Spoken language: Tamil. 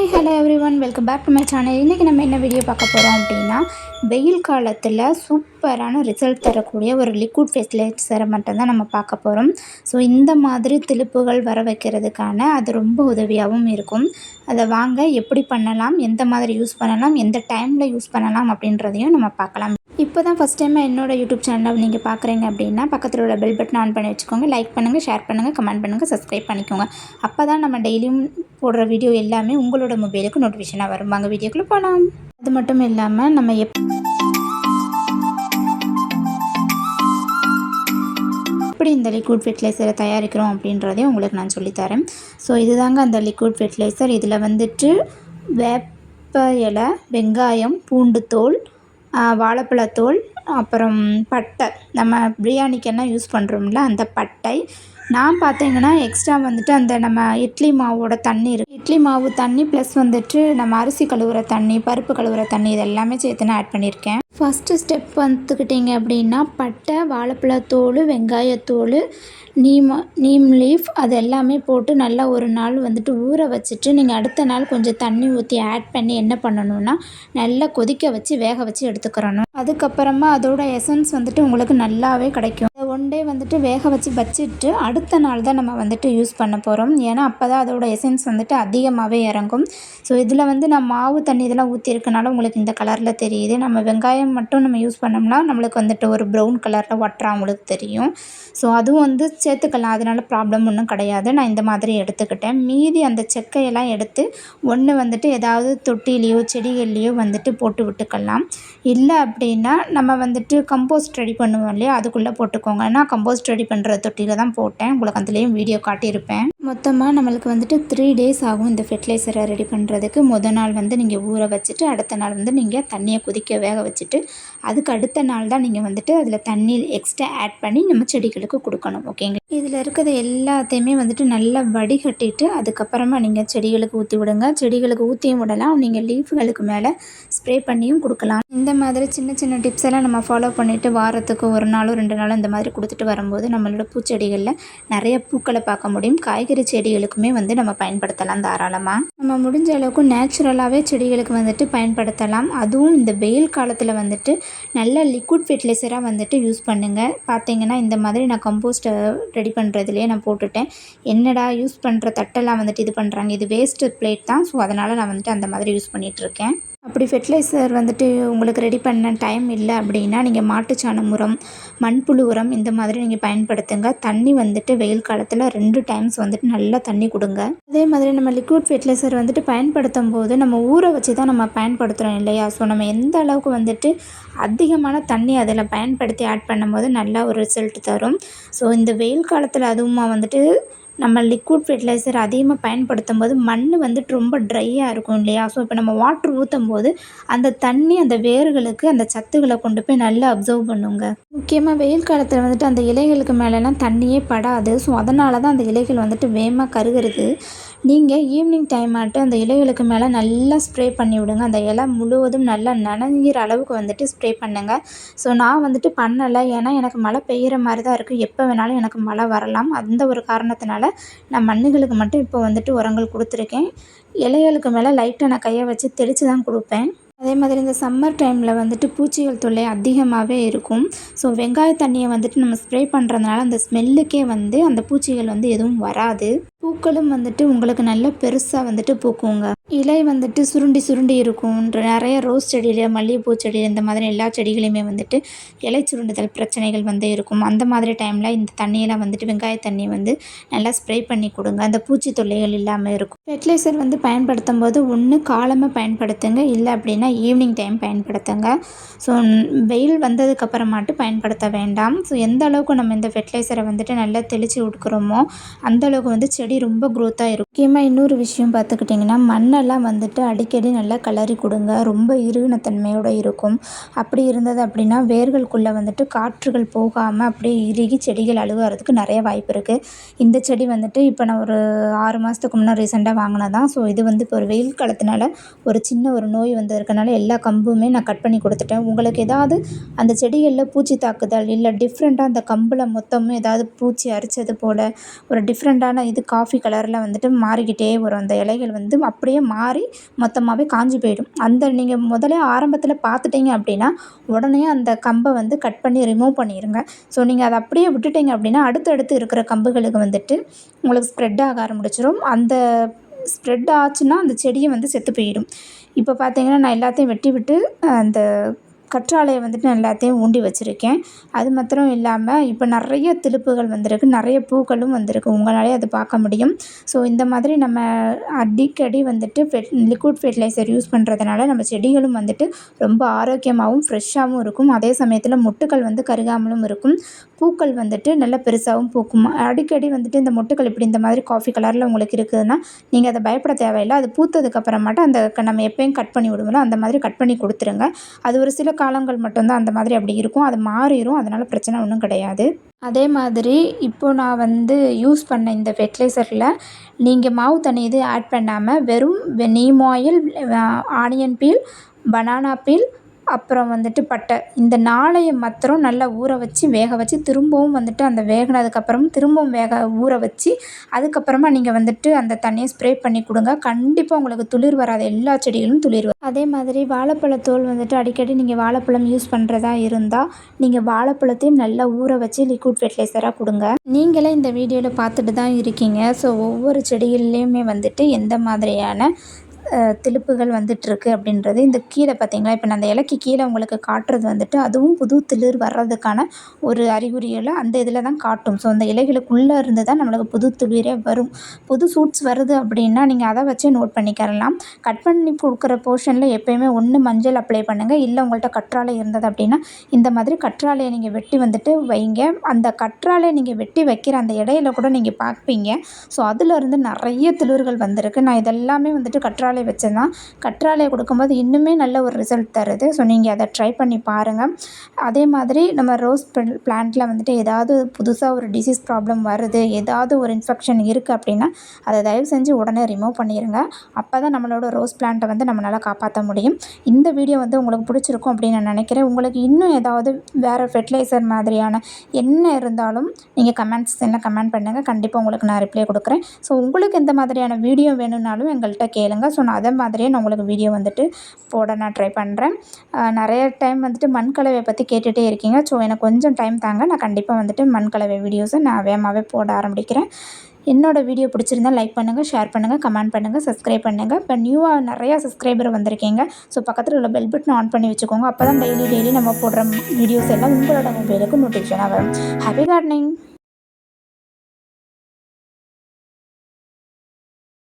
Hi hello every one, welcome back to my channel. இன்றைக்கி நம்ம என்ன வீடியோ பார்க்க போகிறோம் அப்படின்னா, வெயில் காலத்தில் சூப்பரான ரிசல்ட் தரக்கூடிய ஒரு லிக்விட் ஃபெர்டிலைசரை மட்டும்தான் நம்ம பார்க்க போகிறோம். ஸோ இந்த மாதிரி திலுப்புகள் வர வைக்கிறதுக்கான அது ரொம்ப உதவியாகவும் இருக்கும். அதை வாங்க எப்படி பண்ணலாம், எந்த மாதிரி யூஸ் பண்ணலாம், எந்த டைமில் யூஸ் பண்ணலாம் அப்படின்றதையும் நம்ம பார்க்கலாம். இப்போ தான் ஃபஸ்ட் டைம் என்னோடய யூடியூப் சேனலை நீங்கள் பார்க்குறீங்க அப்படின்னா பக்கத்தில் உள்ள பெல் பட்டன் ஆன் பண்ணி வச்சுக்கோங்க. லைக் பண்ணுங்கள், ஷேர் பண்ணுங்கள், கமெண்ட் பண்ணுங்கள், சப்ஸ்கிரைப் பண்ணிக்கோங்க. அப்போ தான் நம்ம டெய்லியும் போடுற வீடியோ எல்லாமே உங்களோட மொபைலுக்கு நோட்டிஃபிகேஷனாக வரும். வாங்க வீடியோக்குள்ளே போகலாம். அது மட்டும் இல்லாமல் நம்ம எப்படி இந்த லிக்விட் ஃபெர்டிலைசரை தயாரிக்கிறோம் அப்படின்றதையும் உங்களுக்கு நான் சொல்லித்தரேன். ஸோ இதுதாங்க அந்த லிக்விட் ஃபெர்டிலைசர். இதில் வந்துட்டு வேப்ப இலை, வெங்காயம், பூண்டு தோல், வாழைப்பழத்தோல், அப்புறம் பட்டை, நம்ம பிரியாணிக்கெல்லாம் யூஸ் பண்ணுறோம்ல அந்த பட்டை. நான் பார்த்தீங்கன்னா எக்ஸ்ட்ரா வந்துட்டு அந்த நம்ம இட்லி மாவோட தண்ணி இருக்குது, இட்லி மாவு தண்ணி ப்ளஸ் வந்துட்டு நம்ம அரிசி கழுவுற தண்ணி, பருப்பு கழுவுற தண்ணி, இது எல்லாமே சேர்த்து நான் ஆட் பண்ணியிருக்கேன். ஃபஸ்ட்டு ஸ்டெப் வந்துக்கிட்டிங்க அப்படின்னா பட்டை, வாழைப்பழத்தோல், வெங்காயத்தோல், நீம் லீஃப் அது எல்லாமே போட்டு நல்லா ஒரு நாள் வந்துட்டு ஊற வச்சுட்டு நீங்கள் அடுத்த நாள் கொஞ்சம் தண்ணி ஊற்றி ஆட் பண்ணி என்ன பண்ணணுன்னா நல்லா கொதிக்க வச்சு வேக வச்சு எடுத்துக்கிறணும். அதுக்கப்புறமா அதோட எசன்ஸ் வந்துட்டு உங்களுக்கு நல்லாவே கிடைக்கும். ஒன் டே வந்துட்டு வேக வச்சுட்டு அடுத்த நாள் தான் நம்ம வந்துட்டு யூஸ் பண்ண போகிறோம். ஏன்னா அப்போ தான் அதோட எசன்ஸ் வந்துட்டு அதிகமாகவே இறங்கும். ஸோ இதில் வந்து நான் மாவு தண்ணி இதெல்லாம் ஊற்றிருக்கனால உங்களுக்கு இந்த கலரில் தெரியுது. நம்ம வெங்காயம் மட்டும் நம்ம யூஸ் பண்ணோம்னா நம்மளுக்கு வந்துட்டு ஒரு ப்ரௌன் கலரில் ஒட்டுறா உங்களுக்கு தெரியும். ஸோ அதுவும் வந்து சேர்த்துக்கலாம், அதனால ப்ராப்ளம் ஒன்றும் கிடையாது. நான் இந்த மாதிரி எடுத்துக்கிட்டேன். மீதி அந்த செக்கையெல்லாம் எடுத்து ஒன்று வந்துட்டு ஏதாவது தொட்டிலையோ செடிகள்லையோ வந்துட்டு போட்டு விட்டுக்கலாம். இல்லை அப்படின்னா நம்ம வந்துட்டு கம்போஸ்ட் ரெடி பண்ணுவோம் இல்லையா, அதுக்குள்ளே போட்டுக்கோங்க. நான் கம்போஸ்ட் ரெடி பண்ணுற தொட்டியில் தான் போட்டேன், உங்களுக்கு அதுலேயும் வீடியோ காட்டியிருப்பேன். மொத்தமாக நம்மளுக்கு வந்துட்டு 3 days ஆகும் இந்த ஃபெர்டிலைசரை ரெடி பண்ணுறதுக்கு. முதல் நாள் வந்து நீங்கள் ஊற வச்சுட்டு அடுத்த நாள் வந்து நீங்கள் தண்ணியை கொதிக்க வேக வச்சுட்டு அதுக்கு அடுத்த நாள் தான் நீங்கள் வந்துட்டு அதில் தண்ணி எக்ஸ்ட்ரா ஆட் பண்ணி நம்ம செடிகளுக்கு கொடுக்கணும். ஓகேங்களா? இதில் இருக்கிறது எல்லாத்தையுமே வந்துட்டு நல்லா வடிகட்டிட்டு அதுக்கப்புறமா நீங்கள் செடிகளுக்கு ஊற்றி விடுங்க. செடிகளுக்கு ஊற்றியும் விடலாம், நீங்கள் லீஃப்களுக்கு மேலே ஸ்ப்ரே பண்ணியும் கொடுக்கலாம். இந்த மாதிரி சின்ன சின்ன டிப்ஸ் எல்லாம் நம்ம ஃபாலோ பண்ணிவிட்டு வாரத்துக்கு 1 நாளோ 2 நாளோ இந்த மாதிரி கொடுத்துட்டு வரும்போது நம்மளோட பூச்செடிகளில் நிறைய பூக்களை பார்க்க முடியும். காய்கறி செடிகளுக்குமே வந்து நம்ம பயன்படுத்தலாம் தாராளமாக. நம்ம முடிஞ்ச அளவுக்கு நேச்சுரலாகவே செடிகளுக்கு வந்துட்டு பயன்படுத்தலாம். அதுவும் இந்த வெயில் காலத்தில் வந்துட்டு நல்ல லிக்விட் ஃபெர்டிலைசராக வந்துட்டு யூஸ் பண்ணுங்கள். பார்த்தீங்கன்னா இந்த மாதிரி நான் கம்போஸ்ட்டை ரெடி பண்ணுறதுலேயே நான் போட்டுட்டேன். என்னடா யூஸ் பண்ணுற தட்டெல்லாம் வந்துட்டு இது பண்ணுறாங்க, இது வேஸ்ட்டு பிளேட் தான். ஸோ அதனால் நான் வந்துட்டு அந்த மாதிரி யூஸ் பண்ணிகிட்ருக்கேன். அப்படி ஃபெர்டிலைசர் வந்துட்டு உங்களுக்கு ரெடி பண்ண டைம் இல்லை அப்படின்னா நீங்கள் மாட்டுச்சாணம் உரம், மண்புழு உரம் இந்த மாதிரி நீங்கள் பயன்படுத்துங்க. தண்ணி வந்துட்டு வெயில் காலத்தில் 2 times வந்துட்டு நல்லா தண்ணி கொடுங்க. அதே மாதிரி நம்ம லிக்விட் ஃபெர்டிலைசர் வந்துட்டு பயன்படுத்தும் போது நம்ம ஊற வச்சு தான் நம்ம பயன்படுத்துகிறோம் இல்லையா. ஸோ நம்ம எந்த அளவுக்கு வந்துட்டு அதிகமான தண்ணி அதில் பயன்படுத்தி ஆட் பண்ணும்போது நல்லா ஒரு ரிசல்ட் தரும். ஸோ இந்த வெயில் காலத்தில் அதுவுமா வந்துட்டு நம்ம லிக்விட் ஃபெர்டிலைசர் அதிகமாக பயன்படுத்தும் போது மண் வந்துட்டு ரொம்ப ட்ரையாக இருக்கும் இல்லையா. ஸோ இப்போ நம்ம வாட்ரு ஊற்றும் போது அந்த தண்ணி அந்த வேர்களுக்கு அந்த சத்துக்களை கொண்டு போய் நல்லா அப்சர்வ் பண்ணுங்க. முக்கியமாக வெயில் காலத்தில் வந்துட்டு அந்த இலைகளுக்கு மேலெலாம் தண்ணியே படாது. ஸோ அதனால தான் அந்த இலைகள் வந்துட்டு வேகமாக கருகிறது. நீங்கள் ஈவினிங் டைம் ஆட்டு அந்த இலைகளுக்கு மேலே நல்லா ஸ்ப்ரே பண்ணி விடுங்க. அந்த இலை முழுவதும் நல்லா நனைஞ்சிற அளவுக்கு வந்துட்டு ஸ்ப்ரே பண்ணுங்கள். ஸோ நான் வந்துட்டு பண்ணலை, ஏன்னா எனக்கு மழை பெய்கிற மாதிரி தான் இருக்குது, எப்போ வேணாலும் எனக்கு மழை வரலாம். அந்த ஒரு காரணத்தினால நான் மண்ணுகளுக்கு மட்டும் இப்போ வந்துட்டு உரங்கள் கொடுத்துருக்கேன். இலைகளுக்கு மேலே லைட்டாக நான் கையை வச்சு தெளித்து தான் கொடுப்பேன். அதே மாதிரி இந்த சம்மர் டைமில் வந்துட்டு பூச்சிகள் தொல்லை அதிகமாகவே இருக்கும். ஸோ வெங்காய தண்ணியை வந்துட்டு நம்ம ஸ்ப்ரே பண்ணுறதுனால அந்த ஸ்மெல்லுக்கே வந்து அந்த பூச்சிகள் வந்து எதுவும் வராது. பூக்களும் வந்துட்டு உங்களுக்கு நல்ல பெருசாக வந்துட்டு பூக்குங்க. இலை வந்துட்டு சுருண்டி இருக்கும். நிறைய ரோஸ் செடியில், மல்லிகைப்பூ செடி, இந்த மாதிரி எல்லா செடிகளையுமே வந்துட்டு இலை சுருண்டுதல் பிரச்சனைகள் வந்து இருக்கும். அந்த மாதிரி டைமில் இந்த தண்ணியெல்லாம் வந்துட்டு வெங்காய தண்ணி வந்து நல்லா ஸ்ப்ரே பண்ணி கொடுங்க. அந்த பூச்சி தொல்லைகள் இல்லாமல் இருக்கும். ஃபெர்டிலைசர் வந்து பயன்படுத்தும் போது ஒன்று காலமாக பயன்படுத்துங்க, இல்லை அப்படின்னா ஈவினிங் டைம் பயன்படுத்துங்க. ஸோ வெயில் வந்ததுக்கப்புறமாட்டு பயன்படுத்த வேண்டாம். ஸோ எந்த அளவுக்கு நம்ம இந்த ஃபெர்டிலைசரை வந்துட்டு நல்லா தெளித்து விட்டுக்கிறோமோ அந்தளவுக்கு வந்து செடி ரொம்ப க்ரோத்தாக இருக்கும். முக்கியமாக இன்னொரு விஷயம் பார்த்துக்கிட்டிங்கன்னா மண்ணெல்லாம் வந்துட்டு அடிக்கடி நல்லா கிளறி கொடுங்க. ரொம்ப இறுகின தன்மையோடு இருக்கும். அப்படி இருந்தது அப்படின்னா வேர்களுக்குள்ளே வந்துட்டு காற்றுகள் போகாமல் அப்படியே இறுகி செடிகள் அழுகிறதுக்கு நிறைய வாய்ப்பு இருக்குது. இந்த செடி வந்துட்டு இப்போ நான் ஒரு 6 மாதத்துக்கு முன்னே ரீசெண்டாக வாங்கினதான். ஸோ இது வந்து இப்போ ஒரு வெயில் காலத்தினால ஒரு சின்ன ஒரு நோய் வந்ததுக்கனால எல்லா கம்புமே நான் கட் பண்ணி கொடுத்துட்டேன். உங்களுக்கு ஏதாவது அந்த செடிகளில் பூச்சி தாக்குதல் இல்லை டிஃப்ரெண்ட்டாக அந்த கம்பில் மொத்தமும் ஏதாவது பூச்சி அரிச்சது போல் ஒரு டிஃப்ரெண்ட்டான இது காஃபி கலரில் வந்துட்டு மாறிக்கிட்டே வரும். அந்த இலைகள் வந்து அப்படியே மாறி மொத்தமாகவே காஞ்சி போயிடும். அந்த நீங்கள் முதலே ஆரம்பத்தில் பார்த்துட்டீங்க அப்படின்னா உடனே அந்த கம்பை வந்து கட் பண்ணி ரிமூவ் பண்ணிடுங்க. ஸோ நீங்கள் அதை அப்படியே விட்டுட்டீங்க அப்படின்னா அடுத்தடுத்து இருக்கிற கம்புகளுக்கு வந்துட்டு உங்களுக்கு ஸ்ப்ரெட் ஆக ஆரம்பிச்சிடும். அந்த ஸ்ப்ரெட் ஆச்சுன்னா அந்த செடியை வந்து செத்து போயிடும். இப்போ பார்த்தீங்கன்னா நான் எல்லாத்தையும் வெட்டி விட்டு அந்த கற்றாழையை வந்துட்டு நான் எல்லாத்தையும் ஊண்டி வச்சுருக்கேன். அது மாத்திரம் இல்லாமல் இப்போ நிறைய துளுப்புகள் வந்திருக்கு, நிறைய பூக்களும் வந்திருக்கு. உங்களாலே அது பார்க்க முடியும். ஸோ இந்த மாதிரி நம்ம அடிக்கடி வந்துட்டு லிக்விட் ஃபெர்டிலைசர் யூஸ் பண்ணுறதுனால நம்ம செடிகளும் வந்துட்டு ரொம்ப ஆரோக்கியமாகவும் ஃப்ரெஷ்ஷாகவும் இருக்கும். அதே சமயத்தில் மொட்டுக்கள் வந்து கருகாமலும் இருக்கும். பூக்கள் வந்துட்டு நல்லா பெருசாகவும் பூக்கும். அடிக்கடி வந்துட்டு இந்த மொட்டுக்கள் இப்படி இந்த மாதிரி காஃபி கலரில் உங்களுக்கு இருக்குதுன்னா நீங்கள் அதை பயப்பட தேவையில்லை. அது பூத்ததுக்கப்புறமாட்டு அந்த நம்ம எப்பயும் கட் பண்ணி விடுவோம்ல அந்த மாதிரி கட் பண்ணி கொடுத்துருங்க. அது ஒரு சில காலங்கள் மட்டும்தான் அந்த மாதிரி அப்படி இருக்கும். அது மாறிடும். அதனால் பிரச்சனை ஒன்றும் கிடையாது. அதே மாதிரி இப்போது நான் வந்து யூஸ் பண்ண இந்த ஃபெர்டிலைசரில் நீங்கள் மாவு தண்ணி எதுவும் ஆட் பண்ணாமல் வெறும் neem oil, onion peel, banana peel, அப்புறம் வந்துட்டு பட்டை இந்த 4ஐ மாத்திரம் நல்லா ஊற வச்சு வேக வச்சு திரும்பவும் வந்துட்டு அந்த வேகினதுக்கப்புறம் திரும்பவும் ஊற வச்சு அதுக்கப்புறமா நீங்கள் வந்துட்டு அந்த தண்ணியை ஸ்ப்ரே பண்ணி கொடுங்க. கண்டிப்பாக உங்களுக்கு துளிர் வராது. எல்லா செடிகளும் துளிர் வரும். அதே மாதிரி வாழைப்பழத்தோல் வந்துட்டு அடிக்கடி நீங்கள் வாழைப்பழம் யூஸ் பண்ணுறதா இருந்தால் நீங்கள் வாழைப்பழத்தையும் நல்லா ஊற வச்சு லிக்விட் ஃபெர்டிலைசராக கொடுங்க. நீங்களே இந்த வீடியோவில் பார்த்துட்டு தான் இருக்கீங்க. ஸோ ஒவ்வொரு செடிகள்லேயுமே வந்துட்டு எந்த மாதிரியான துளுப்புகள் வந்துட்டுருக்கு அப்படின்றது இந்த கீழே பார்த்தீங்களா, இப்போ நான் அந்த இலைக்கு கீழே உங்களுக்கு காட்டுறது வந்துட்டு அதுவும் புது துளிர் வர்றதுக்கான ஒரு அறிகுறிகளை அந்த இதில் தான் காட்டும். ஸோ அந்த இலைகளுக்குள்ளே இருந்து தான் நம்மளுக்கு புது துளிரே வரும். புது சூட்ஸ் வருது அப்படின்னா நீங்கள் அதை வச்சே நோட் பண்ணிக்கிறலாம். கட் பண்ணி கொடுக்குற போர்ஷனில் எப்போயுமே ஒன்று மஞ்சள் அப்ளை பண்ணுங்கள். இல்லை உங்கள்கிட்ட கற்றாழை இருந்தது அப்படின்னா இந்த மாதிரி கற்றாழையை நீங்கள் வெட்டி வந்துட்டு வைங்க. அந்த கற்றாழையை நீங்கள் வெட்டி வைக்கிற அந்த இடையில கூட நீங்கள் பார்ப்பீங்க. ஸோ அதிலிருந்து நிறைய துளிர்கள் வந்திருக்கு. நான் இதெல்லாமே வந்துட்டு கற்றாழை வச்சு தான் கற்றாழையை கொடுக்கும்போது இன்னுமே நல்ல ஒரு ரிசல்ட் தருது. ஸோ நீங்கள் அதை ட்ரை பண்ணி பாருங்கள். அதே மாதிரி நம்ம ரோஸ் பிளான்ட்டில் வந்துட்டு ஏதாவது புதுசாக ஒரு டிசீஸ் ப்ராப்ளம் வருது, ஏதாவது ஒரு இன்ஃபெக்ஷன் இருக்குது அப்படின்னா அதை தயவு செஞ்சு உடனே ரிமூவ் பண்ணிடுங்க. அப்போ தான் நம்மளோட ரோஸ் பிளான்ட்டை வந்து நம்மளால் காப்பாற்ற முடியும். இந்த வீடியோ வந்து உங்களுக்கு பிடிச்சிருக்கும் அப்படின்னு நான் நினைக்கிறேன். உங்களுக்கு இன்னும் ஏதாவது வேறு ஃபெர்டிலைசர் மாதிரியான என்ன இருந்தாலும் நீங்கள் கமெண்ட் பண்ணுங்கள். கண்டிப்பாக உங்களுக்கு நான் ரிப்ளை கொடுக்குறேன். ஸோ உங்களுக்கு எந்த மாதிரியான வீடியோ வேணும்னாலும் எங்கள்கிட்ட கேளுங்க. ஸோ நான் அதே மாதிரியே நான் உங்களுக்கு வீடியோ வந்துட்டு போட நான் ட்ரை பண்ணுறேன். நிறைய டைம் வந்துட்டு மண்கலவையை பற்றி கேட்டுகிட்டே இருக்கீங்க. ஸோ எனக்கு கொஞ்சம் டைம் தாங்க. நான் கண்டிப்பாக வந்துட்டு மண்கலவை வீடியோஸை நான் வேகமாகவே போட ஆரம்பிக்கிறேன். என்னோடய வீடியோ பிடிச்சிருந்தால் லைக் பண்ணுங்கள், ஷேர் பண்ணுங்கள், கமெண்ட் பண்ணுங்கள், சப்ஸ்கிரைப் பண்ணுங்கள். இப்போ நியூவாக நிறையா சப்ஸ்கிரைபர் வந்திருக்கீங்க. ஸோ பக்கத்தில் உள்ள பெல் பட்டன் ஆன் பண்ணி வச்சுக்கோங்க. அப்போ தான் டெய்லி நம்ம போடுற வீடியோஸ் எல்லாம் உங்களோட மொபைலுக்கு நோட்டிஃபிகேஷனாக வரும். Happy gardening.